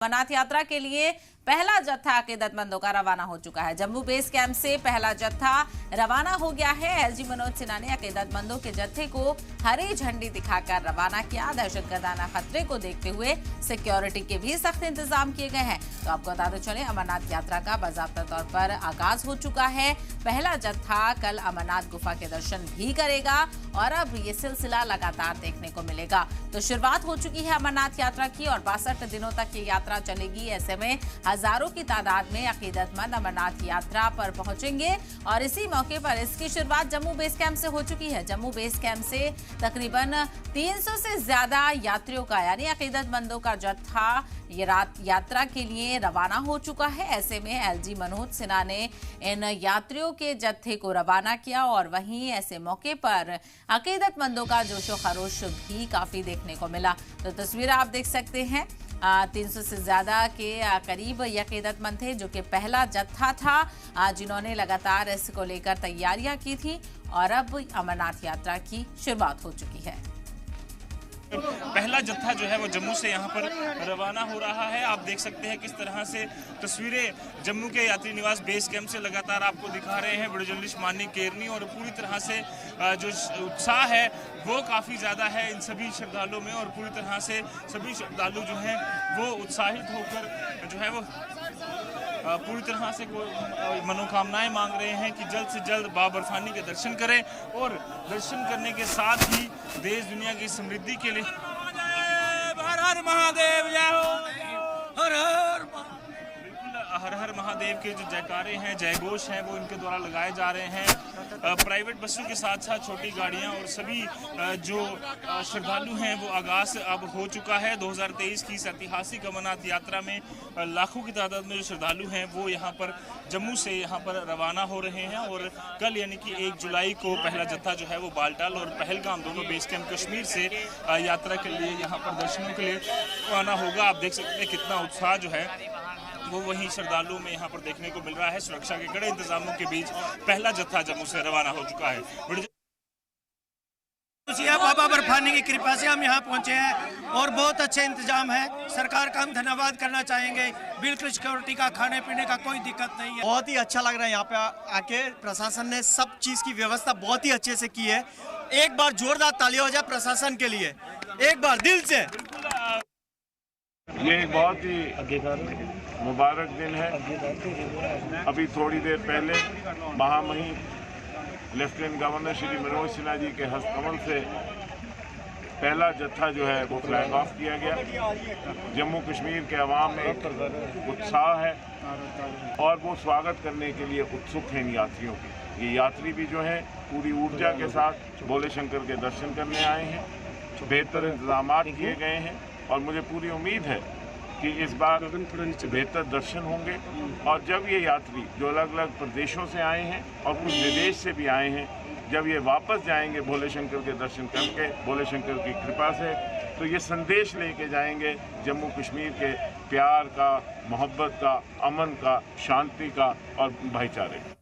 अमरनाथ यात्रा के लिए पहला जत्था अकीदतमंदों का रवाना हो चुका है। जम्मू बेस कैंप से पहला जत्था रवाना हो गया है। एलजी मनोज सिन्हा ने अकीदतमंदों के जत्थे को हरी झंडी दिखाकर रवाना किया। दहशतगर्दाना खतरे को देखते हुए सिक्योरिटी के भी सख्त इंतजाम किए गए हैं। तो आपको बताते चले, अमरनाथ यात्रा का बाकायदा तौर पर आगाज हो चुका है। पहला जत्था कल अमरनाथ गुफा के दर्शन भी करेगा और अब ये सिलसिला लगातार देखने को मिलेगा। तो शुरुआत हो चुकी है अमरनाथ यात्रा की और 62 दिनों तक ये यात्रा चलेगी। ऐसे में हजारों की तादाद में अकीदतमंद अमरनाथ यात्रा पर पहुंचेंगे और इसी मौके पर इसकी शुरुआत जम्मू बेस कैंप से हो चुकी है। जम्मू बेस कैंप से तकरीबन 300 से ज्यादा यात्रियों का यानी अकीदतमंदों का जत्था ये यात्रा के लिए रवाना हो चुका है। ऐसे में एलजी मनोज सिन्हा ने इन यात्रियों के जत्थे को रवाना किया और वहीं ऐसे मौके पर अकीदतमंदों का जोशो खरोश भी काफी देखने को मिला। तो तस्वीर आप देख सकते हैं, 300 से ज्यादा के करीब ये अकीदतमंद थे जो कि पहला जत्था था जिन्होंने लगातार इसको लेकर तैयारियां की थी और अब अमरनाथ यात्रा की शुरुआत हो चुकी है। पहला जत्था जो है वो जम्मू से यहाँ पर रवाना हो रहा है। आप देख सकते हैं किस तरह से तस्वीरें जम्मू के यात्री निवास बेस कैंप से लगातार आपको दिखा रहे हैं वीडियो जर्नलिस्ट मानी केरनी, और पूरी तरह से जो उत्साह है वो काफ़ी ज़्यादा है इन सभी श्रद्धालुओं में, और पूरी तरह से सभी श्रद्धालु जो हैं वो उत्साहित होकर जो है वो पूरी तरह से मनोकामनाएं मांग रहे हैं कि जल्द से जल्द बाबरफानी के दर्शन करें और दर्शन करने के साथ ही देश दुनिया की समृद्धि के लिए हर हर महादेव जय हो, हर हर हर हर महादेव के जो जयकारे हैं, जयघोष हैं, वो इनके द्वारा लगाए जा रहे हैं। प्राइवेट बसों के साथ साथ छोटी गाड़ियां और सभी जो श्रद्धालु हैं वो आगाज अब हो चुका है। 2023 की इस ऐतिहासिक अमरनाथ यात्रा में लाखों की तादाद में जो श्रद्धालु हैं वो यहाँ पर जम्मू से यहाँ पर रवाना हो रहे हैं और कल यानी कि 1 जुलाई को पहला जत्था जो है वो बालटाल और पहलगाम दोनों बेस कैंप कश्मीर से यात्रा के लिए यहाँ पर दर्शनों के लिए रवाना होगा। आप देख सकते हैं कितना उत्साह जो है वो वहीं श्रद्धालुओं में यहाँ पर देखने को मिल रहा है। सुरक्षा के कड़े इंतजामों के बीच पहला जत्था जम्मू से रवाना हो चुका है। बाबा बर्फानी की कृपा से हम यहाँ पहुँचे हैं और बहुत अच्छे इंतजाम है। सरकार का हम धन्यवाद करना चाहेंगे। बिल्कुल सिक्योरिटी का, खाने पीने का कोई दिक्कत नहीं है। बहुत ही अच्छा लग रहा है यहाँ पे आके। प्रशासन ने सब चीज की व्यवस्था बहुत ही अच्छे से की है। एक बार जोरदार ताली हो जाए प्रशासन के लिए, एक बार दिल से। ये एक बहुत ही मुबारक दिन है। अभी थोड़ी देर पहले महामहिम लेफ्टिनेंट गवर्नर श्री मनोज सिन्हा जी के हस्तकमल से पहला जत्था जो है वो फ्लैग ऑफ किया गया। जम्मू कश्मीर के अवाम में एक उत्साह है और वो स्वागत करने के लिए उत्सुक हैं इन यात्रियों के। ये यात्री भी जो हैं पूरी ऊर्जा के साथ भोले शंकर के दर्शन करने आए हैं। बेहतर इंतजाम किए गए हैं और मुझे पूरी उम्मीद है कि इस बार बेहतर दर्शन होंगे। और जब ये यात्री जो अलग अलग प्रदेशों से आए हैं और कुछ विदेश से भी आए हैं, जब ये वापस जाएंगे भोले शंकर के दर्शन करके भोले शंकर की कृपा से, तो ये संदेश लेके जाएंगे जम्मू कश्मीर के प्यार का, मोहब्बत का, अमन का, शांति का और भाईचारे का।